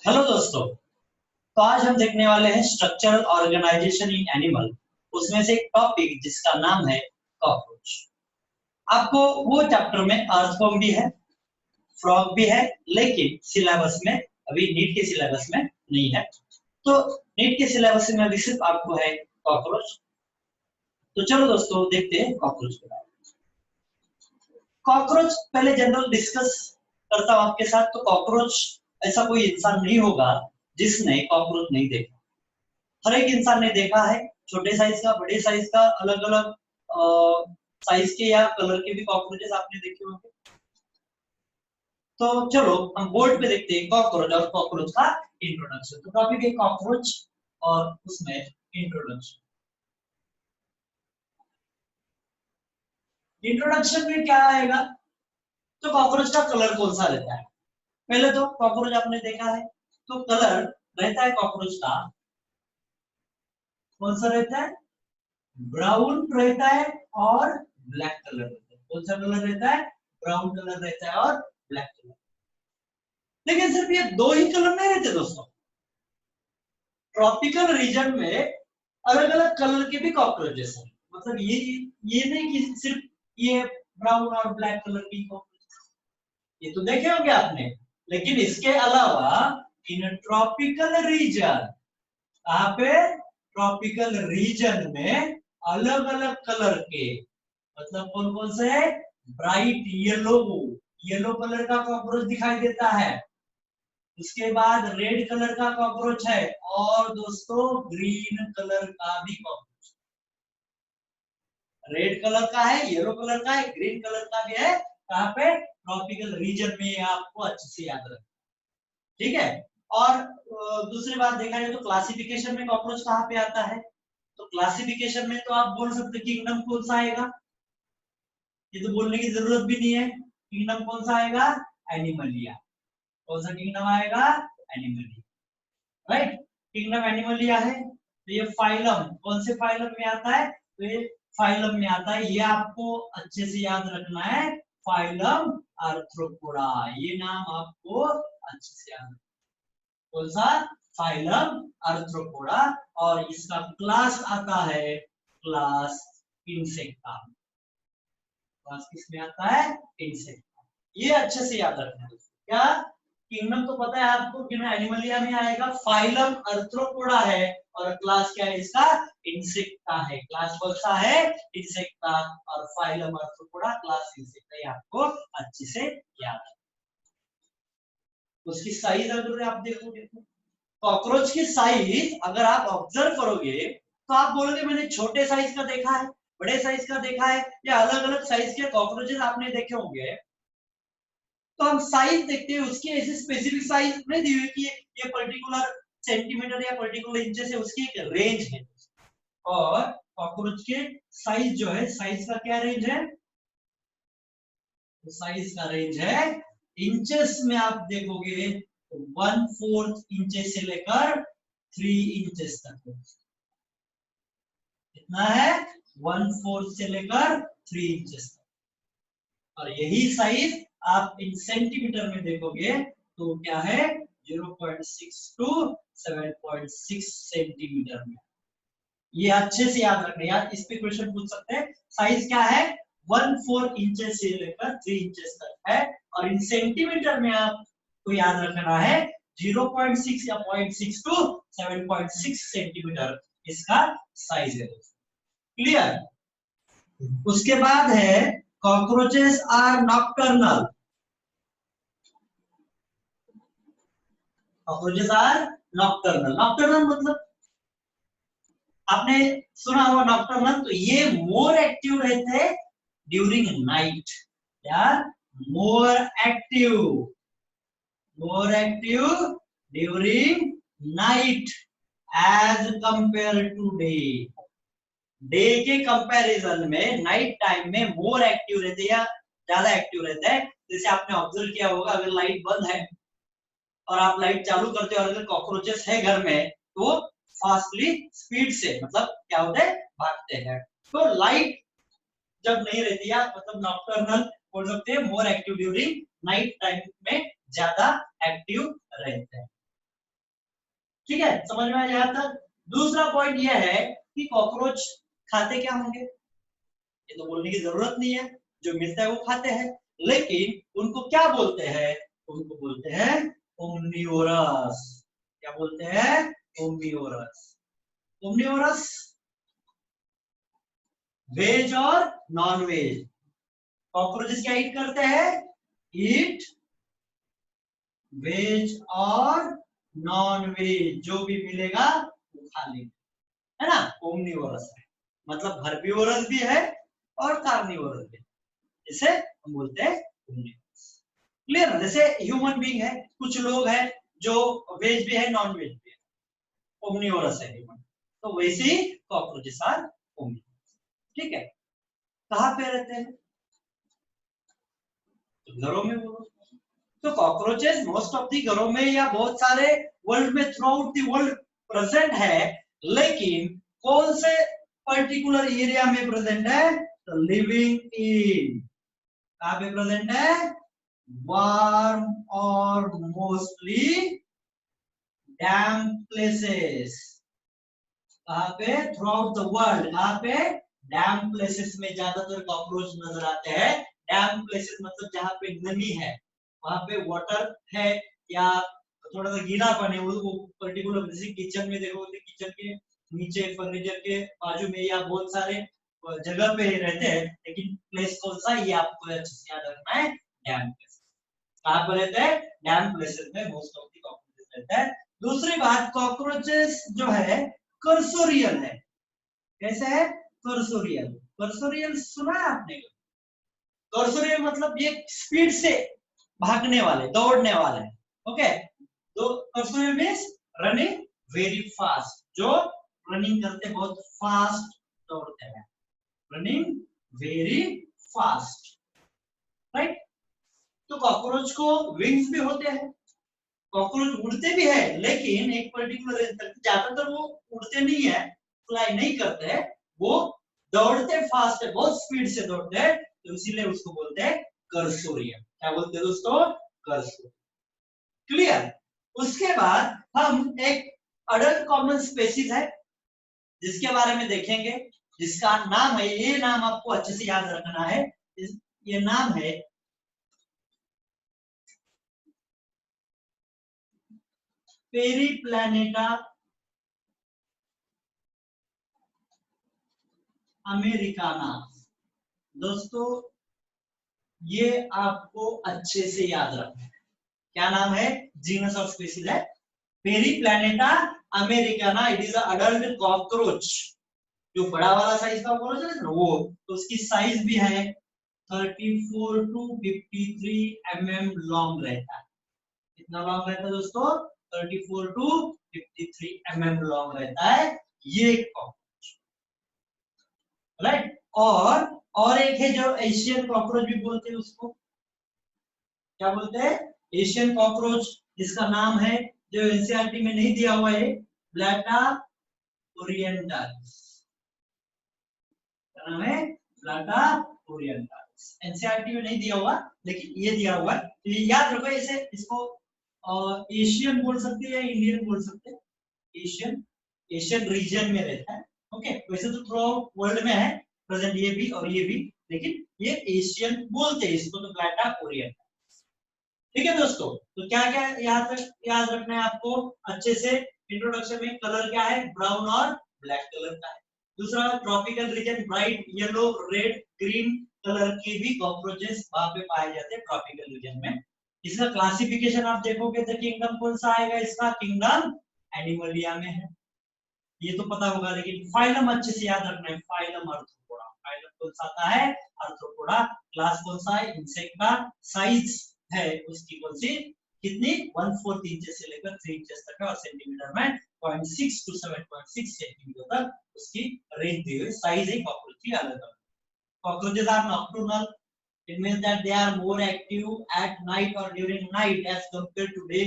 Hello दोस्तों। तो आज हम देखने वाले हैं स्ट्रक्चरल ऑर्गेनाइजेशन इन एनिमल। उसमें से एक टॉपिक जिसका नाम है कॉकरोच। आपको वो चैप्टर में अर्थवर्म भी है, फ्रॉग भी है, लेकिन सिलेबस में अभी नीट के सिलेबस में नहीं है। तो नीट के सिलेबस में अभी सिर्फ आपको है कॉकरोच। तो चलो दोस्तों देखते हैं कॉकरोच के बारे में। कॉकरोच पहले जनरल डिस्कस करता हूं आपके साथ। तो कॉकरोच, ऐसा कोई इंसान नहीं होगा जिसने कॉकरोच नहीं देखा। हर एक इंसान ने देखा है, छोटे साइज का, बड़े साइज का, अलग अलग साइज के या कलर के भी कॉकरोचेस आपने देखे होंगे। तो चलो हम बोर्ड पे देखते हैं कॉकरोच और कॉकरोच का इंट्रोडक्शन। तो टॉपिक है कॉकरोच और उसमें इंट्रोडक्शन। इंट्रोडक्शन में क्या आएगा? तो कॉकरोच का कलर कौन सा रहता है? पहले तो कॉकरोच आपने देखा है, तो कलर रहता है कॉकरोच का कौन सा रहता है? ब्राउन रहता है और ब्लैक कलर रहता है। कौन सा कलर रहता है? ब्राउन कलर रहता है और ब्लैक कलर। लेकिन सिर्फ ये दो ही कलर नहीं रहते दोस्तों। ट्रॉपिकल रीजन में अलग अलग कलर के भी कॉकरोचेस हैं। मतलब ये नहीं कि सिर्फ ये ब्राउन और ब्लैक कलर की कॉकरोच, ये तो देखे होंगे आपने। लेकिन इसके अलावा इन ट्रॉपिकल रीजन, कहाँ पे? ट्रॉपिकल रीजन में अलग अलग कलर के, मतलब कौन कौन से? ब्राइट येलो, येलो कलर का कॉकरोच दिखाई देता है। उसके बाद रेड कलर का कॉकरोच है, और दोस्तों ग्रीन कलर का भी कॉकरोच। रेड कलर का है, येलो कलर का है, ग्रीन कलर का भी है। कहाँ पे? ट्रॉपिकल रीजन में। आपको अच्छे से याद रखना, ठीक है। और दूसरी बात देखा जाए तो क्लासिफिकेशन में कॉकरोच कहाँ पे आता है? तो क्लासिफिकेशन में तो आप बोल सकते किंगडम कौन सा आएगा, ये तो बोलने की जरूरत भी नहीं है। किंगडम कौन सा आएगा? एनिमलिया। कौन सा किंगडम आएगा? Animalia, right. किंगडम एनिमलिया है। तो ये फाइलम कौन से फाइलम में आता है? तो ये फाइलम में आता है। ये आपको अच्छे से याद रखना है, फाइलम आर्थ्रोपोडा। ये नाम आपको अच्छे से याद रखना। कौन सा? Phylum arthropoda. और इसका क्लास आता है क्लास इंसेक्टा। क्लास किसमें आता है? इंसेक्टा। ये अच्छे से याद रखना है। क्या? किंगडम तो पता है आपको, किंगडम एनिमलिया में आएगा, फाइलम आर्थ्रोपोडा है, और क्लास क्या है इसका? इंसेक्टा है। क्लास कौन सा है? इंसेक्टा। और फाइलम आर्थ्रोपोडा, क्लास इंसेक्टा। ये आपको अच्छे से याद है। उसकी साइज अगर आप देखोगे, कॉकरोच की साइज अगर आप ऑब्जर्व करोगे, तो आप बोलोगे मैंने छोटे साइज का देखा है, बड़े साइज का देखा है, या अलग अलग साइज के कॉकरोचेस आपने देखे होंगे। तो हम साइज देखते हैं, उसकी ऐसी स्पेसिफिक साइज नहीं दी हुई कि ये पर्टिकुलर सेंटीमीटर या पर्टिकुलर इंचेस है, उसकी एक रेंज है। और कॉकरोच के साइज जो है, साइज का क्या रेंज है? तो साइज का रेंज है इंचेस में। आप देखोगे तो 1/4 इंचेस से लेकर 3 इंचेस तक। कितना है? 1/4 से लेकर 3 इंचेस तक। और यही साइज आप इन सेंटीमीटर में देखोगे तो क्या है? 0.6 टू 7.6 सेंटीमीटर में। ये अच्छे से याद रखना यार, इस पे क्वेश्चन पूछ सकते हैं। साइज क्या है? 1/4 इंचेस से लेकर 3 इंचेस तक है। और इन सेंटीमीटर में आपको याद रखना है 0.6 या 0.6 टू 7.6 सेंटीमीटर इसका साइज है। क्लियर? उसके बाद है cockroaches are nocturnal. Cockroaches are nocturnal. Nocturnal मतलब आपने सुना होगा नॉकटर्नल। तो ये मोर एक्टिव रहते हैं ड्यूरिंग नाइट। यार, more active, more active during night as compare to day. Day के कंपैरिजन में नाइट टाइम में मोर एक्टिव रहते हैं या ज्यादा एक्टिव रहते हैं। जैसे आपने ऑब्जर्व किया होगा, अगर लाइट बंद है और आप लाइट चालू करते हो और अगर कॉकरोचेस है घर में, तो फास्टली स्पीड से, मतलब क्या होते हैं? भागते हैं। तो लाइट जब नहीं रहती है, मतलब नॉकटर्नल बोल सकते हैं, मोर एक्टिव ड्यूरिंग नाइट टाइम में ज्यादा एक्टिव रहते हैं। ठीक है, समझ में आया यहाँ तक। दूसरा पॉइंट यह है कि कॉकरोच खाते क्या होंगे, ये तो बोलने की जरूरत नहीं है, जो मिलता है वो खाते हैं, लेकिन उनको क्या बोलते हैं, उनको बोलते हैं ओमनीवोरस। क्या बोलते हैं, ओमनीवोरस। ओमनीवोरस वेज और नॉन वेज। कॉकरोचेस क्या ईट करते हैं, ईट वेज और नॉन वेज, जो भी मिलेगा वो खा लेंगे, है ना, ओमनीवोरस है, मतलब हर्बीवोरस भी है और कार्निवोरस भी, इसे हम बोलते हैं ओमनीवोरस। क्लियर, जैसे ह्यूमन बीइंग है, कुछ लोग हैं जो वेज भी है नॉन वेज भी है, ओमनीवोरस है ह्यूमन, तो वैसे ही कॉकरोचेस आर ओमनीवोरस। ठीक है, कहाँ पे रहते हैं, तो घरों में बोलो। तो कॉकरोचेस मोस्ट ऑफ दी घरों में या बहुत सारे वर्ल्ड में through out the world present है, लेकिन कौन से पर्टिकुलर एरिया में प्रेजेंट है, तो लिविंग इन, कहाँ पे प्रेजेंट है, वार्म और मोस्टली डैम्प प्लेसेस। कहाँ पे, थ्रू आउट द वर्ल्ड, कहाँ पे, डैम्प प्लेसेस में ज्यादातर कॉकरोच नजर आते हैं। डैम्प प्लेसेस मतलब जहाँ पे नमी है, वहां पे वाटर है या थोड़ा सा गीलापन है, वो पर्टिकुलर, जैसे किचन में देखो, किचन के नीचे फर्नीचर के बाजू में या बहुत सारे जगह पे रहते हैं, लेकिन प्लेस कौन सा, ये आपको अच्छे से याद रखना है, डैम्प प्लेस। कहाँ पर रहते हैं, डैम्प प्लेसेस में मोस्ट ऑफ द कॉकरोचेस रहता है। दूसरी बात, कॉकरोचेस जो है कर्सोरियल है। कैसे है, कर्सोरियल। कर्सोरियल सुना है आपने, कर्सोरियल मतलब ये स्पीड से भागने वाले, दौड़ने वाले, ओके। तो cursorial means running very fast, जो रनिंग करते बहुत फास्ट दौड़ते हैं, रनिंग वेरी फास्ट, राइट। तो कॉकरोच को विंग्स भी होते हैं, कॉकरोच उड़ते भी है, लेकिन एक पर्टिकुलर रेंज तक, ज्यादातर वो उड़ते नहीं है, फ्लाई नहीं करते हैं, वो दौड़ते फास्ट है, बहुत स्पीड से दौड़ते हैं, तो इसीलिए उसको बोलते हैं कर्सोरियम। क्या बोलते हैं दोस्तों, कर्सोरियम। क्लियर। उसके बाद हम एक अडल्ट कॉमन स्पेसीज है जिसके बारे में देखेंगे, जिसका नाम है, ये नाम आपको अच्छे से याद रखना है, ये नाम है पेरीप्लैनेटा अमेरिकाना। दोस्तों ये आपको अच्छे से याद रखना है, क्या नाम है, जीनस ऑफ स्पीसीज है Periplaneta Americana. It is adult cockroach, जो बड़ा वाला साइज का कॉकरोच है ना वो, तो उसकी साइज भी है 34 टू 53 mm लॉन्ग रहता है। कितना लॉन्ग रहता है दोस्तों, 34 टू 53 mm लॉन्ग रहता है ये कॉकरोच, राइट। और एक है जो एशियन कॉकरोच भी बोलते हैं, उसको क्या बोलते हैं, एशियन कॉकरोच, जिसका नाम है, जो एनसीईआरटी में नहीं दिया हुआ है, ब्लैटा ओरिएंटालिस। क्या नाम है, ब्लैटा ओरिएंटालिस। एनसीईआरटी में नहीं दिया हुआ, लेकिन ये दिया हुआ है, तो ये याद रखो। इसे, इसको एशियन बोल सकते हैं या इंडियन बोल सकते हैं, एशियन, एशियन रीजन में रहता है, ओके। वैसे तो थ्रू आउट वर्ल्ड में है प्रेजेंट, ये भी और ये भी, लेकिन ये एशियन बोलते हैं इसको, तो ब्लैटा ओरिएंटालिस। ठीक है दोस्तों, तो क्या क्या याद रखना है आपको अच्छे से। इंट्रोडक्शन में कलर क्या है, ब्राउन और ब्लैक कलर का है। दूसरा, tropical region, bright yellow, red, green colour की भी कॉकरोचेस वहां पे पाए जाते हैं ट्रॉपिकल रीजन में। इसका क्लासिफिकेशन आप देखोगे तो किंगडम कौन सा आएगा, इसका किंगडम एनिमलिया में है, ये तो पता होगा, लेकिन फाइलम अच्छे से याद रखना है, फाइलम आर्थ्रोपोडा। फाइलम कौन सा आता है, आर्थ्रोपोडा। क्लास कौन सा है, इंसेक्ट का। साइज है उसकी कौन सी, कितनी, 1/4 इंचेस से लेकर 3 इंचेस तक है, और सेंटीमीटर में 0.6 टू 7.6 सेंटीमीटर तक उसकी रेंज दी हुई। साइज है कॉकरोच की अलग अलग। Cockroaches are nocturnal, it means that they are more active at night or during night as compared to day,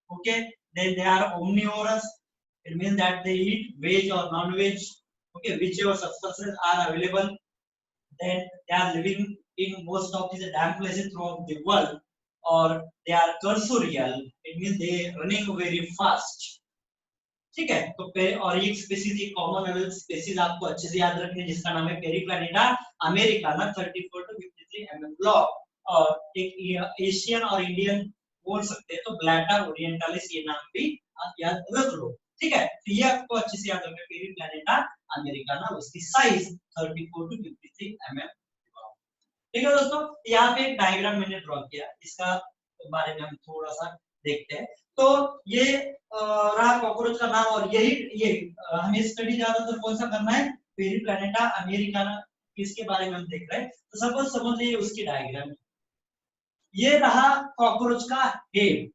okay. Then they are omnivorous, it means that they eat veg or non-veg, okay, whichever substances are available. Then they are living in most of the damp places throughout the world, or they are cursorial, it means they running very fast, ठीक है। तो और एक species, एक common animal species आपको अच्छे से याद रखनी है जिसका नाम है पेरिप्लैनेटा अमेरिकाना 34 to 53 mm लॉन्ग, और एक एशियन और इंडियन बोल सकते हैं तो ब्लैटर ओरिएंटालिस, ये नाम भी आप याद रख लो। ठीक है, तो ये आपको अच्छे से याद रखना है पेरिप्लैनेटा अमेरिकाना, उसकी साइज 34 to 53 mm। ठीक है दोस्तों, यहाँ पे एक डायग्राम मैंने ड्रॉ किया, इसका बारे में हम थोड़ा सा देखते हैं। तो ये रहा कॉकरोच का नाम, और ये हमें स्टडी ज्यादातर कौन सा करना है, पेरिप्लैनेटा अमेरिकाना, इसके बारे में हम देख रहे हैं। तो सपोज समझ लीजिए उसकी डायग्राम, ये रहा कॉकरोच का हेड,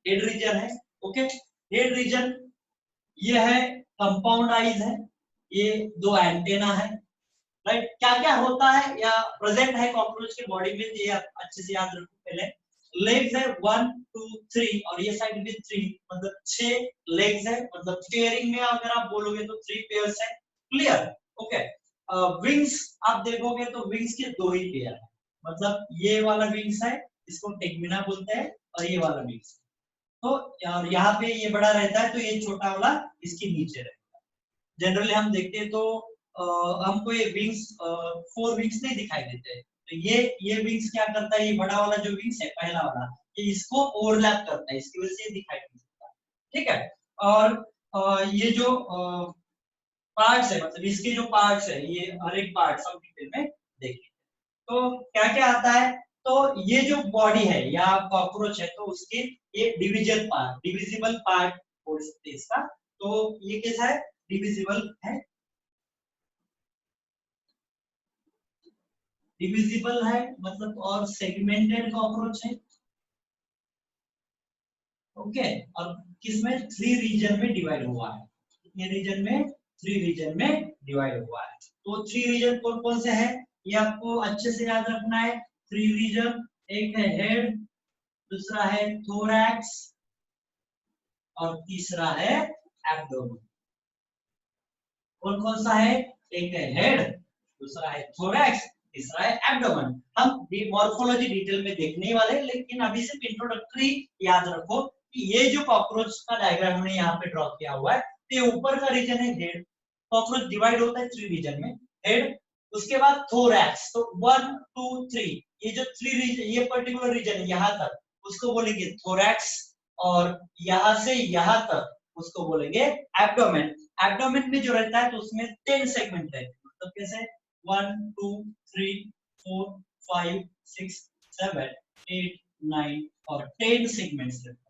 हेड रीजन है। ओके, हेड रीजन ये है, कंपाउंड आईज है, ये दो एंटेना है, राइट। क्या क्या होता है या प्रेजेंट है कॉकरोच के बॉडी में, ये आप अच्छे से याद रखो। पहले लेग्स है 1 2 3, और ये साइड में 3, मतलब 6 लेग्स है, मतलब पेयरिंग में अगर आप बोलोगे तो 3 पेयर्स है। Clear, okay. विंग्स आप देखोगे तो विंग्स के 2 ही पेयर है, मतलब ये वाला विंग्स है, इसको टेगमिना बोलते हैं, और ये वाला विंग्स। तो और यहाँ पे ये बड़ा रहता है, तो ये छोटा वाला इसके नीचे रहता है। जनरली हम देखते हैं तो हमको ये विंग्स 4 विंग्स नहीं दिखाई देते, तो ये विंग्स क्या करता है, ये बड़ा वाला जो विंग्स है पहला वाला, ये इसको ओवरलैप करता है, इसकी वजह से ये दिखाई नहीं देता। ठीक है, और ये जो पार्ट्स है, मतलब इसके जो पार्ट्स है, ये हर एक पार्ट सब डिटेल में देखिए। तो क्या क्या आता है, तो ये जो बॉडी है या कॉकरोच है, तो उसके ये डिविजिबल पार्ट बोल सकते हैं इसका। तो ये कैसा है, डिविजिबल है, डिविजिबल है मतलब, और सेगमेंटेड कॉकरोच है। ओके, और किसमें 3 रीजन में डिवाइड हुआ है, कितने रीजन में, 3 रीजन में डिवाइड हुआ है। तो 3 रीजन कौन कौन से हैं, ये आपको अच्छे से याद रखना है। 3 रीजन, एक है हेड, दूसरा है थोरैक्स, और तीसरा है एब्डोमेन। कौन कौन सा है, एक है हेड, दूसरा है थोरैक्स, तीसरा है एब्डोमेन। हम मॉर्फोलॉजी डिटेल में देखने वाले हैं, लेकिन अभी सिर्फ इंट्रोडक्टरी याद रखो कि ये जो कॉकरोच का डायग्राम हमने यहाँ पे ड्रॉ किया हुआ है, तो ये ऊपर का रीजन है हेड। कॉकरोच डिवाइड होता है 3 रीजन में, हेड, उसके बाद थोरैक्स, तो 1 2 3, ये जो 3 रीजन, ये पर्टिकुलर रीजन यहाँ तक उसको बोलेंगे थोरैक्स, और यहाँ से यहाँ तक उसको बोलेंगे एब्डोमेन। एब्डोमेन में जो रहता है तो उसमें 10 सेगमेंट रहते हैं, मतलब कैसे 1 2 3 4 5 6 7 8 9 और 10 सेगमेंट्स रहते हैं।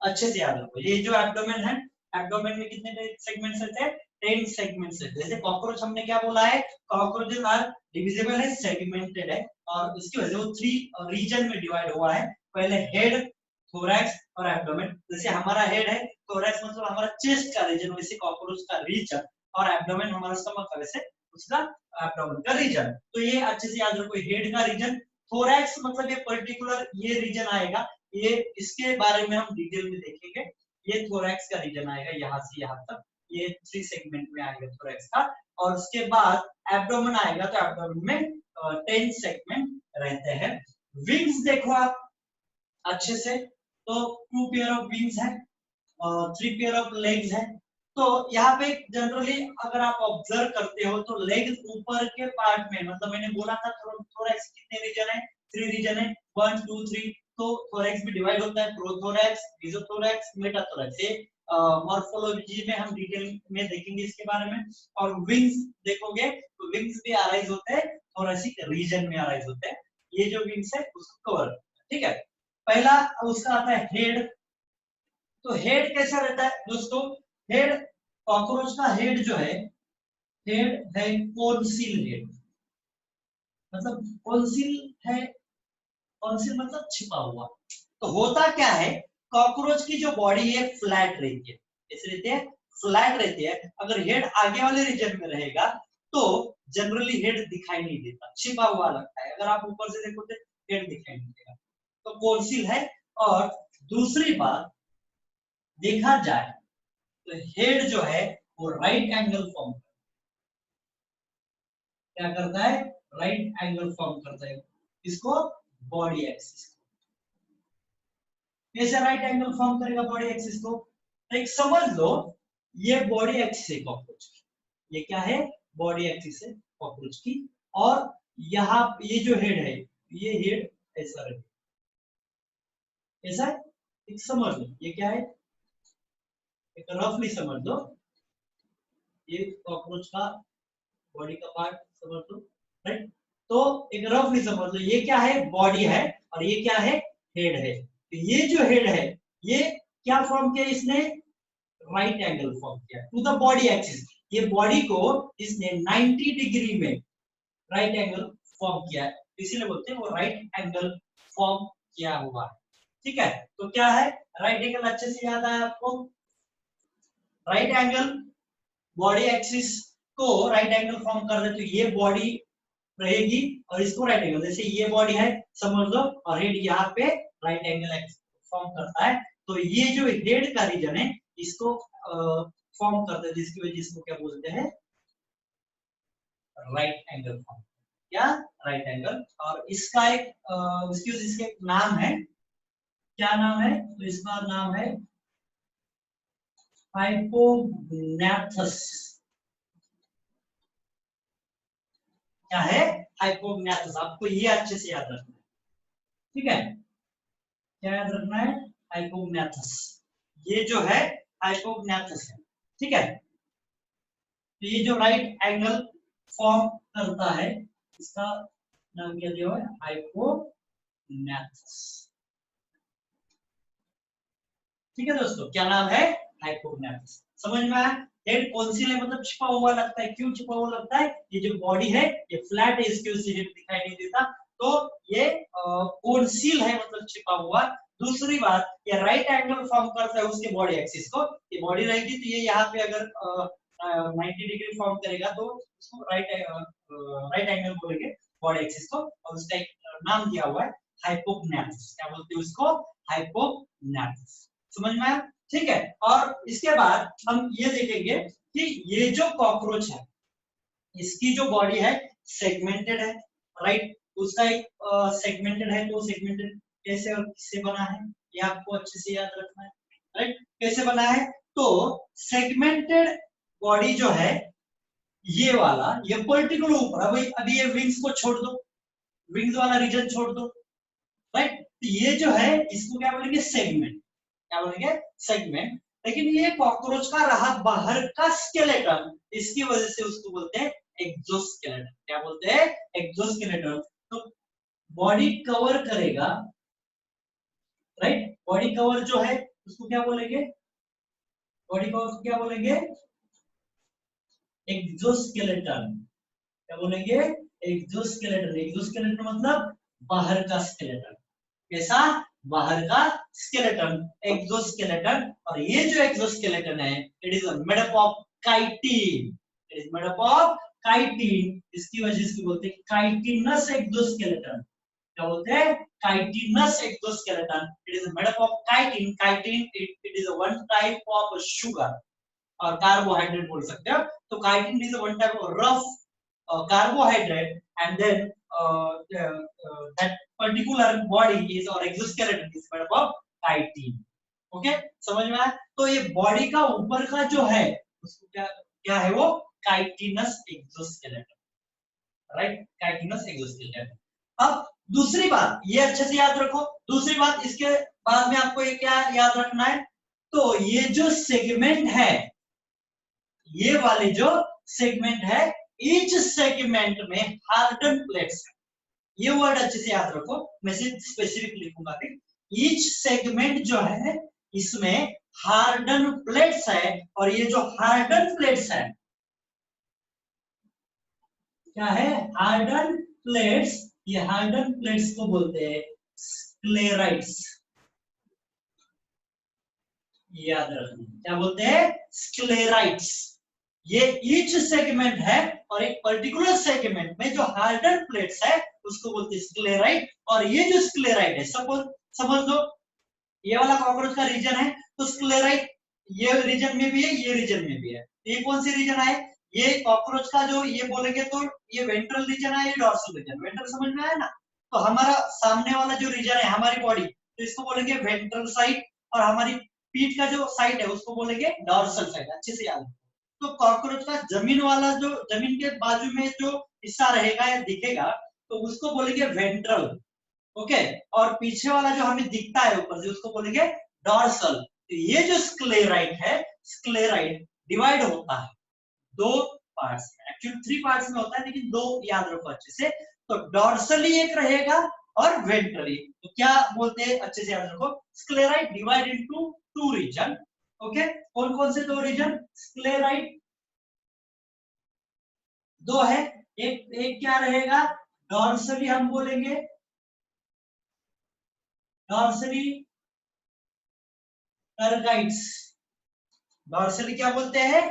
अच्छे से याद रखो, ये जो एब्डोमेन है, एब्डोमेन में कितने सेगमेंट्स रहते हैं, 10 सेगमेंट्स रहते हैं। जैसे कॉकरोच हमने क्या बोला है, कॉकरोचेस आर डिविजिबल है, सेगमेंटेड है, और इसकी वजह से वो 3 रीजन में डिवाइड हुआ है। पहले हेड, थोरैक्स और एब्डोमेन। जैसे हमारा हेड है, थोरैक्स मतलब हमारा चेस्ट का रीजन, वैसे कॉकरोच का रीजन, और एब्डोमेन हमारा स्टमक का, वैसे उसका एब्डोमेन का रीजन। तो ये अच्छे से याद रखो, हेड का रीजन, थोरैक्स मतलब ये पर्टिकुलर ये रीजन आएगा, ये इसके बारे में हम डिटेल में देखेंगे। ये थोरैक्स का रीजन आएगा, यहाँ से यहाँ तक, ये 3 सेगमेंट में आएगा थोरैक्स का। और उसके बाद एब्डोमेन आएगा, तो एब्डोमेन में 10 सेगमेंट रहते हैं। विंग्स देखो आप अच्छे से, तो 2 पेयर ऑफ विंग्स है, 3 पेयर ऑफ लेग्स है। तो यहाँ पे जनरली अगर आप ऑब्जर्व करते हो तो लेग्स ऊपर के पार्ट में, मतलब मैंने बोला था थोरैक्स कितने रीजन है, 3 रीजन है, 1 2 3। तो थोरैक्स भी डिवाइड होता है, प्रोथोरैक्स, मेसोथोरैक्स, मेटाथोरैक्स। ये मॉर्फोलॉजी में हम डिटेल में देखेंगे इसके बारे में। और विंग्स देखोगे तो विंग्स भी अराइज होते हैं थोरैसिक रीजन में, अराइज होते हैं। ये जो विंग्स है उसको कवर, ठीक है। पहला उसका आता है हेड। तो हेड कैसा रहता है दोस्तों, हेड, कॉकरोच का हेड जो है, हेड है कॉन्सिल हेड, मतलब कॉन्सिल है, कॉन्सिल मतलब छिपा हुआ। तो होता क्या है, कॉकरोच की जो बॉडी है फ्लैट रहती है, कैसे रहती है, फ्लैट रहती है। अगर हेड आगे वाले रीजन में रहेगा तो जनरली हेड दिखाई नहीं देता, छिपा हुआ लगता है। अगर आप ऊपर से देखो तो हेड दिखाई नहीं देगा, तो कॉन्सिल है। और दूसरी बात देखा जाए तो हेड जो है वो राइट एंगल फॉर्म, क्या करता है, राइट एंगल फॉर्म करता है, इसको बॉडी एक्सिस। कैसे राइट एंगल फॉर्म करेगा बॉडी एक्सिस को, तो एक समझ लो ये बॉडी एक्सिस है कॉकरोच की, ये क्या है, बॉडी एक्सिस है कॉकरोच की, और यहाँ ये जो हेड है, ये हेड ऐसा है, ऐसा है। एक समझ लो ये क्या है, एक रफली समझ लो, ये कॉकरोच का बॉडी का पार्ट समझ लो, राइट। तो एक रफली समझ लो ये क्या है, बॉडी है, और ये क्या है, हेड है। तो ये जो हेड है ये क्या फॉर्म किया इसने, राइट एंगल फॉर्म किया टू द बॉडी एक्सिस। ये बॉडी को इसने 90 डिग्री में राइट एंगल फॉर्म किया है, इसीलिए बोलते हैं वो राइट एंगल फॉर्म किया हुआ है। ठीक है, तो क्या है, राइट एंगल अच्छे से याद आया आपको, राइट एंगल बॉडी एक्सिस को राइट एंगल फॉर्म कर दे तो ये बॉडी रहेगी और इसको राइट एंगल, जैसे ये बॉडी है समझ लो, और हेड यहाँ पे राइट एंगल फॉर्म करता है। तो ये जो हेड का रीजन है इसको फॉर्म करते हैं, जिसकी वजह इसको क्या बोलते हैं, राइट एंगल फॉर्म, क्या, राइट एंगल। और इसका एक इसके एक नाम है, क्या नाम है, तो इसका नाम है हाइपोग्नाथस। क्या है, हाइपोग्नाथस, आपको ये अच्छे से याद रखना है। ठीक है, क्या याद रखना है, हाइपोग्नाथस, ये जो है हाइपोग्नाथस है। ठीक है, तो ये जो राइट एंगल फॉर्म करता है इसका नाम क्या दिया है, हाइपोग्नाथस। ठीक है दोस्तों, क्या नाम है, हाइपोग्नाथस। समझ में आया, हेड कॉन्सिल है मतलब छिपा हुआ लगता है, क्यों छिपा हुआ लगता है, ये जो बॉडी है ये फ्लैट है, इसके उससे हेड दिखाई नहीं देता, तो ये कॉन्सिल है मतलब छिपा हुआ। दूसरी बात, ये राइट एंगल फॉर्म करता है उसके बॉडी एक्सिस को, ये बॉडी रहेगी तो ये यहाँ पे अगर 90 डिग्री फॉर्म करेगा तो उसको राइट एंगल बोलेंगे बॉडी एक्सिस को, और उसका एक नाम दिया हुआ है हाइपोग्नाथस। क्या बोलते हैं उसको, हाइपोग्नाथस। समझ में आया, ठीक है। और इसके बाद हम ये देखेंगे कि ये जो कॉकरोच है इसकी जो बॉडी है सेगमेंटेड है, राइट, उसका एक सेगमेंटेड है, तो सेगमेंटेड कैसे और किससे बना है ये आपको अच्छे से याद रखना है, राइट। कैसे बना है, तो सेगमेंटेड बॉडी जो है ये वाला, ये पर्टिकुलर ऊपर, अभी ये विंग्स को छोड़ दो, विंग्स वाला रीजन छोड़ दो, राइट। तो ये जो है इसको क्या बोलेंगे, सेगमेंट, क्या बोलेंगे, सेगमेंट। लेकिन ये कॉकरोच का रहा बाहर का स्केलेटन, इसकी वजह से उसको बोलते हैं एक्सोस्केलेटन। क्या बोलते हैं, एक्सोस्केलेटन। तो बॉडी कवर करेगा, राइट, बॉडी कवर जो है उसको क्या बोलेंगे, बॉडी कवर को क्या बोलेंगे, एक्सोस्केलेटन। क्या बोलेंगे, एक्सोस्केलेटन। एक्सोस्केलेटन मतलब बाहर का स्केलेटन, कैसा, बाहर का स्केलेटन, एक्सोस्केलेटन। और ये जो एक्सोस्केलेटन है it is made up of chitin, it is made up of chitin, इसकी वजह से बोलते हैं काइटिनस एक्सोस्केलेटन। क्या बोलते हैं, chitinous exoskeleton. It is made up of chitin, chitin it is one type of sugar और कार्बोहाइड्रेट बोल सकते हो। तो chitin is one type of rough carbohydrate, and then that particular body is or exoskeleton is made up of chitin. Okay, समझ में आया। तो ये बॉडी का ऊपर का जो है उसको क्या क्या है, वो chitinous exoskeleton, right, chitinous exoskeleton. अब दूसरी बात ये अच्छे से याद रखो, दूसरी बात इसके बाद में आपको ये क्या याद रखना है, तो ये जो सेगमेंट है, ये वाले जो सेगमेंट है, ईच सेगमेंट में हार्डन प्लेट्स है। ये वर्ड अच्छे से याद रखो, मैं सिर्फ स्पेसिफिक लिखूंगा फिर। ईच सेगमेंट जो है इसमें हार्डन प्लेट्स है, और ये जो हार्डन प्लेट्स है क्या है, हार्डन प्लेट्स, ये हार्डन प्लेट्स को बोलते हैं स्क्लेराइट्स। याद रखना, क्या बोलते हैं, स्क्लेराइट्स। ये ईच सेगमेंट है, और एक पर्टिकुलर सेगमेंट में जो हार्डन प्लेट्स है उसको बोलते हैं स्क्लेराइट। और ये जो स्क्लेराइट है, सपोज समझ लो ये वाला कॉकरोच का रीजन है, तो स्क्लेराइट ये रीजन में भी है, ये रीजन में भी है। ये कौन सी रीजन है, ये कॉकरोच का जो ये बोलेंगे तो ये वेंट्रल रीजन है, ये डॉर्सल रीजन। वेंट्रल समझ में आया ना, तो हमारा सामने वाला जो रीजन है हमारी बॉडी, तो इसको बोलेंगे वेंट्रल साइड, और हमारी पीठ का जो साइड है उसको बोलेंगे डॉर्सल साइड, अच्छे से याद रखो। तो कॉकरोच का जमीन वाला जो जमीन के बाजू में जो हिस्सा रहेगा या दिखेगा तो उसको बोलेंगे वेंट्रल, ओके। और पीछे वाला जो हमें दिखता है ऊपर से उसको बोलेंगे डॉर्सल। तो ये जो स्क्लेराइट है, स्क्लेराइट डिवाइड होता है दो पार्ट्स में, एक्चुअली 3 पार्ट्स में होता है लेकिन 2 याद रखो अच्छे से। तो डॉर्सली एक रहेगा और वेंट्रली, तो क्या बोलते हैं अच्छे से याद रखो, sclerite divide into 2 region, okay. कौन कौन से 2 रीजन, स्क्लेराइट 2 है, एक क्या रहेगा डॉर्सली, हम बोलेंगे डॉर्सली टर्गाइट्स, डॉर्सली क्या बोलते हैं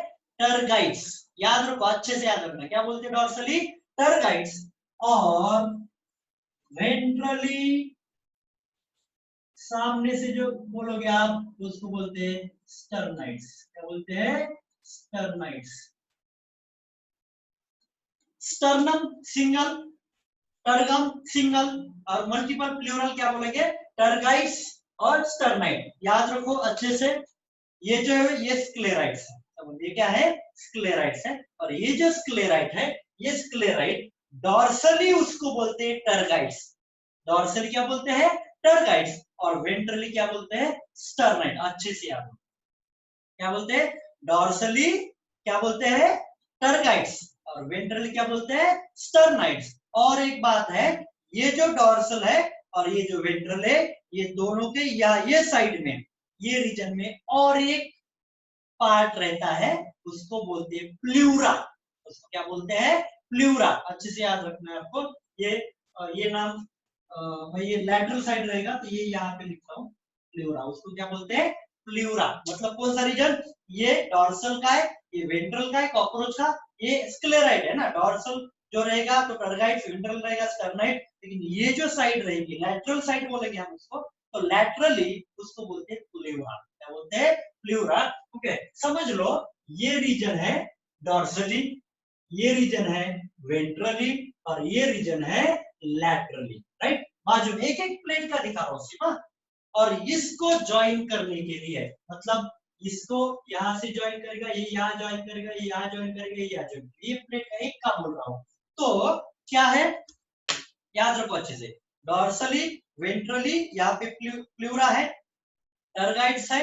टर्गाइट्स, याद रखो अच्छे से याद रखना, क्या बोलते हैं डॉर्सली टर्गाइट्स। और वेंट्रली सामने से जो बोलोगे आप उसको बोलते हैं स्टर्नाइट्स, क्या बोलते हैं sternites. Sternum single, tergum single, और मल्टीपल प्लूरल क्या बोलेंगे टर्गाइट्स और स्टर्नाइट, याद रखो अच्छे से। ये जो है ये स्क्लेराइट्स है, ये क्या है स्क्लेराइट्स है, और ये जो स्क्लेराइट है ये स्क्लेराइट डॉर्सली उसको बोलते हैं टर्गाइट्स, डॉर्सली क्या बोलते हैं टर्गाइट्स, और वेंट्रली क्या बोलते हैं स्टर्नाइट, अच्छे से याद रखो क्या बोलते हैं डॉर्सली क्या बोलते हैं टर्गाइट्स और वेंट्रली क्या बोलते हैं स्टर्नाइट्स। और एक बात है, ये जो डॉर्सल है और ये जो वेंट्रल है ये दोनों के या ये साइड में ये रीजन में और एक पार्ट रहता है उसको बोलते हैं प्लूरा, उसको क्या बोलते हैं प्लूरा, अच्छे से याद रखना है आपको। ये नाम भाई ये लैटरल साइड रहेगा तो ये यहाँ पे लिखता हूँ प्लूरा, उसको क्या बोलते हैं प्लूरा। मतलब कौन सा रीजन, ये डॉर्सल का है, ये वेंट्रल का है कॉकरोच का, ये स्क्लेराइट है ना, डॉर्सल जो रहेगा तो टर्गाइट, वेंट्रल रहेगा स्टर्नाइट, लेकिन ये जो साइड रहेगी लैटरल साइड बोलेंगे हम उसको, तो लैटरली उसको बोलते हैं प्लूरा, क्या बोलते हैं प्लूरा, ओके। समझ लो ये रीजन है डॉर्सली, ये रीजन है वेंट्रली और ये रीजन है लैटरली, राइट। बाजू में एक एक प्लेट का दिखा रहा हूं सीमा, और इसको ज्वाइन करने के लिए मतलब इसको यहां से ज्वाइन करेगा, ये यहां ज्वाइन करेगा, ये यहां ज्वाइन करेगा, ये यहां ज्वाइन करेगा, ये प्लेट का एक काम बोल रहा हूं। तो क्या है याद रखो अच्छे से, डॉर्सली वेंट्रली यहाँ पे प्लूरा है, टर्गाइट्स है,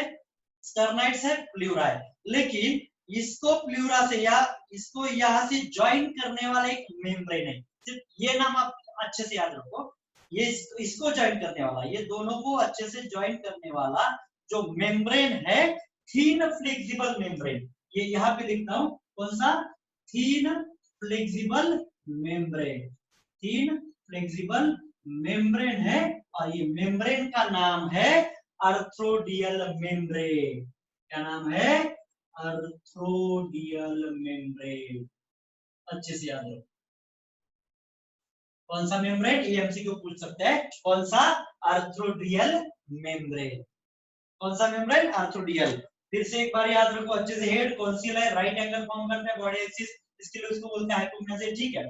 स्टर्नाइट्स है, प्लूरा है, लेकिन इसको प्लूरा से या इसको यहां से ज्वाइन करने वाला एक मेम्ब्रेन है, सिर्फ ये नाम आप अच्छे से याद रखो, ये इसको ज्वाइन करने वाला, ये दोनों को अच्छे से ज्वाइन करने वाला जो मेम्ब्रेन है, थीन फ्लेक्सिबल मेम्ब्रेन, ये यहाँ पे लिखता हूं कौन सा थीन फ्लेक्सिबल मेम्ब्रेन, थीन फ्लेक्सिबल मेम्ब्रेन है, और ये मेम्ब्रेन का नाम है आर्थ्रोडियल मेम्ब्रेन, क्या नाम है आर्थ्रोडियल मेम्ब्रेन, अच्छे से याद रखो। कौन सा मेम्ब्रेन, ये एमसीक्यू पूछ सकते हैं, कौन सा आर्थ्रोडियल मेम्ब्रेन, कौन सा मेम्ब्रेन आर्थ्रोडियल। फिर से एक बार याद रखो अच्छे से, हेड कॉन्सिल है, राइट एंगल फॉर्म करता है बॉडी एक्सिस, इसके लिए उसको बोलते हैं हाइपोग्नाइज, ठीक है।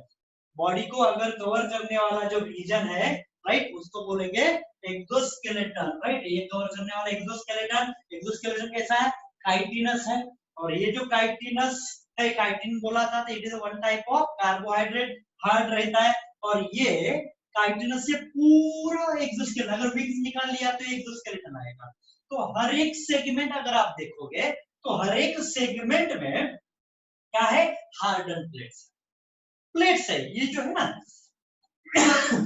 बॉडी को अगर कवर करने वाला जो रीजन है राइट उसको बोलेंगे एक्सोस्केलेटन, राइट, ये कवर करने वाला एक्सोस्केलेटन, एक्सोस्केलेटन कैसा है काइटिनस है, और ये जो काइटिनस है, काइटिन बोला था तो it is one type of carbohydrate, hard रहता है, और ये काइटिनस से पूरा एक्सोस्केलेटन, अगर विंग्स निकाल लिया तो एक्सोस्केलेटन आएगा। तो हर एक सेगमेंट अगर आप देखोगे तो हर एक सेगमेंट में क्या है हार्डन प्लेट्स, प्लेट्स है, ये जो है ना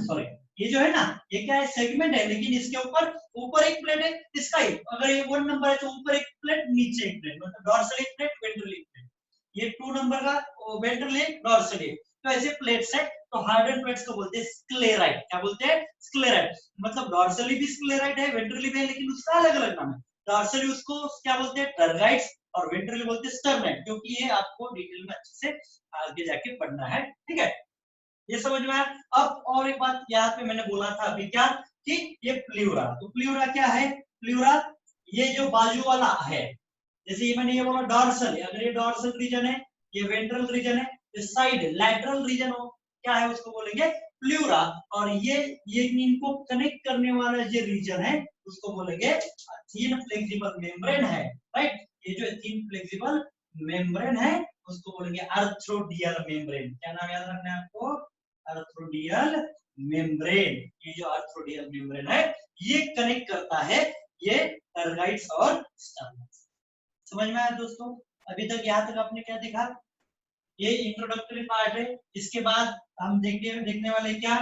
सॉरी ये जो है ना ये क्या है सेगमेंट है, लेकिन इसके ऊपर एक प्लेट है, इसका ही अगर ये 1 नंबर है तो ऊपर एक प्लेट नीचे एक प्लेट, मतलब डॉर्सल एक प्लेट वेंट्रल एक प्लेट, ये 2 नंबर का वेंट्रल एक डॉर्सल एक, तो ऐसे प्लेट्स है, तो हार्डन प्लेट्स को बोलते हैं स्क्लेराइट, क्या बोलते हैं स्क्लेराइट, मतलब डॉर्सली भी स्क्लेराइट है वेंट्रली भी है, लेकिन उसका अलग अलग नाम है, डॉर्सली उसको क्या बोलते हैं टर्गाइट्स और वेंट्रली बोलते हैं स्टर्नाइट, क्योंकि ये आपको डिटेल में अच्छे से आगे जाके पढ़ना है, ठीक है, ये समझ में आया। अब और एक बात यहाँ पे मैंने बोला था अभी क्या कि ये प्लूरा, तो प्लूरा क्या है, प्लूरा ये जो बाजू वाला है, जैसे ये मैंने ये बोला डॉर्सल है, अगर ये डॉर्सल रीजन है, ये वेंट्रल रीजन है, ये साइड लैटरल रीजन हो क्या है उसको बोलेंगे प्लूरा, और ये इनको कनेक्ट करने वाला जो रीजन है उसको बोलेंगे थिन फ्लेक्सिबल मेम्ब्रेन है, राइट। ये जो थिन फ्लेक्सिबल मेम्ब्रेन है उसको बोलेंगे आर्थ्रोडियल मेम्ब्रेन। क्या नाम याद रखना है आपको? Arthrodial membrane. ये जो आर्थ्रोडियल मेम्ब्रेन है ये कनेक्ट करता है ये टर्गाइड्स और स्टर्नस। समझ में आया दोस्तों? अभी तक यहाँ तक आपने क्या देखा? ये इंट्रोडक्टरी पार्ट है। इसके बाद हम देखने वाले क्या?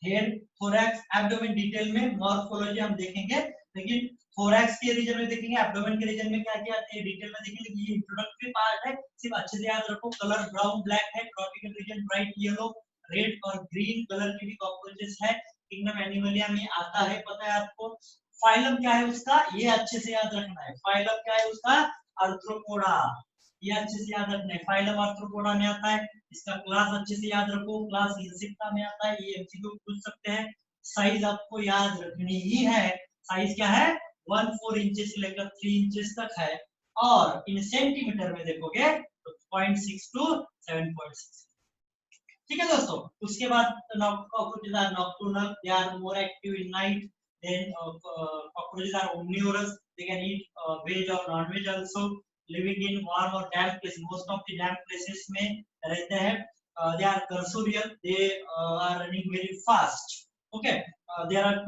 Head, thorax, abdomen. डिटेल में मॉर्फोलॉजी हम देखेंगे, लेकिन थोरैक्स के रीजन में देखेंगे, एब्डोमेन के रीजन में क्या क्या आते हैं डिटेल में देखेंगे। ये इंट्रोडक्टरी पार्ट है, सिर्फ अच्छे से याद रखो। कलर ब्राउन ब्लैक है, tropical region bright yellow, red और ग्रीन कलर के भी कॉकरोचेस है। किंगडम एनिमलिया में आता है, पता है आपको। फाइलम क्या है उसका, ये अच्छे से याद रखना है। फाइलम क्या है उसका? आर्थ्रोपोडा। ये अच्छे से याद रखना है, फाइलम आर्थ्रोपोडा में आता है। इसका क्लास अच्छे से याद रखो, क्लास इंसेक्टा में आता है। ये एमसीक्यू पूछ सकते हैं। साइज आपको याद रखनी ही है। साइज क्या है? 1-4 इंचेस से लेकर 3 इंचेस तक है, और इन सेंटीमीटर में देखोगे तो 0.6 to 7.6। ठीक है दोस्तों। उसके बाद cockroaches are nocturnal, they are more active in night. Then cockroaches are omnivorous, they can eat veg or non-veg also. Living in warm or damp places, most of the damp places में रहते हैं। They are cursorial, they are running very fast. Okay, there are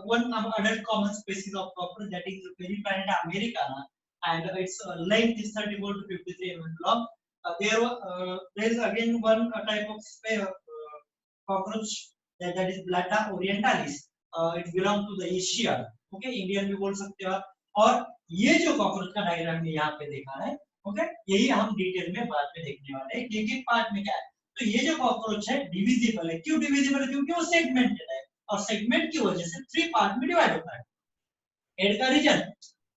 one adult common species of cockroach, that is Periplaneta americana, and its length is 34 to 53 mm long. There is again one type of cockroach that is Blatta orientalis. It belongs to the Asia. Okay, Indian भी बोल सकते हो आप। और ये जो cockroach का diagram में यहाँ पे देखा है, ओके, यही हम डिटेल में बाद में देखने वाले हैं कि एक पार्ट में क्या है। तो ये जो कॉकरोच है डिविजिबल है। क्यों डिविजिबल है? क्योंकि वो सेगमेंटेड है, और सेगमेंट की वजह से 3 पार्ट में डिवाइड होता है। हेड का रीजन,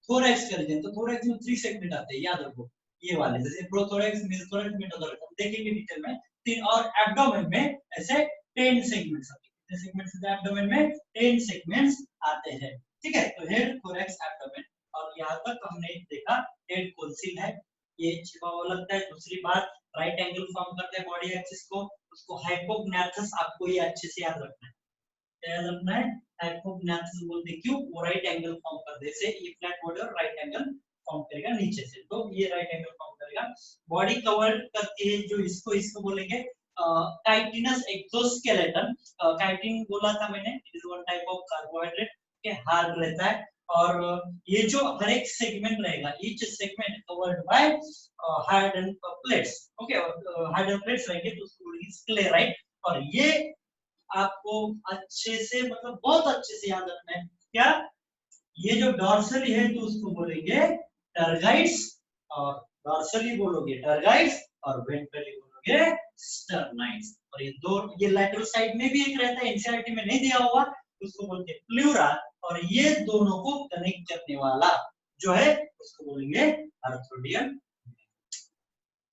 थोरैक्स का रीजन, तो थोरैक्स में 3 सेगमेंट आते हैं, याद रखो ये वाले, जैसे प्रोथोरैक्स, मेसोथोरैक्स, मेटाथोरैक्स हम देखेंगे डिटेल में। 3, और एब्डोमेन में ऐसे 10 सेगमेंट्स आते हैं। कितने सेगमेंट्स आते हैं एब्डोमेन में? 10 सेगमेंट्स आते हैं। ठीक है, तो हेड, थोरैक्स, एब्डोमेन। और यहाँ तक हमने देखा हेड कॉन्सिल है, ये छिपा हुआ लगता है। दूसरी बात, राइट एंगल फॉर्म करता है बॉडी एक्सिस को, उसको हाइपोग्नाथस, आपको ये अच्छे से याद रखना है। याद रखना है, हाइपोग्नाथस बोलते हैं। क्यों? वो राइट एंगल फॉर्म कर दे से, ये फ्लैट बॉडी और राइट एंगल फॉर्म करेगा नीचे से, तो ये राइट एंगल फॉर्म करेगा। बॉडी कवर करती है जो इसको बोलेंगे काइटिनस एक्सोस्केलेटन। काइटिन बोला था मैंने, it is one type of carbohydrate के हार्ड रहता है। और ये जो हर एक सेगमेंट रहेगा, each segment covered by harden plates. Okay, harden plates रहेंगे तो उसको बोलेंगे स्क्लेराइट। और ये आपको अच्छे से, मतलब बहुत अच्छे से याद रखना है। क्या? ये जो डॉर्सली है तो उसको बोलेंगे टर्गाइड्स, और डॉर्सली बोलोगे टर्गाइड्स, और वेंट्रली बोलोगे स्टर्नाइड्स। और ये लैटरल साइड में भी एक रहता है, एनसीईआरटी में नहीं दिया हुआ, उसको बोलते हैं प्लूरा। और ये दोनों को कनेक्ट करने वाला जो है उसको बोलेंगे आर्थ्रोडियल।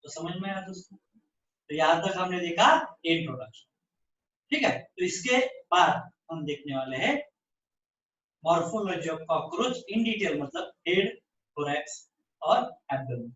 तो समझ में आया दोस्तों? तो यहां तक हमने देखा इंट्रोडक्शन। ठीक है, तो इसके बाद हम देखने वाले हैं morphology of cockroach in detail, मतलब हेड, थोरैक्स और एब्डोमेन।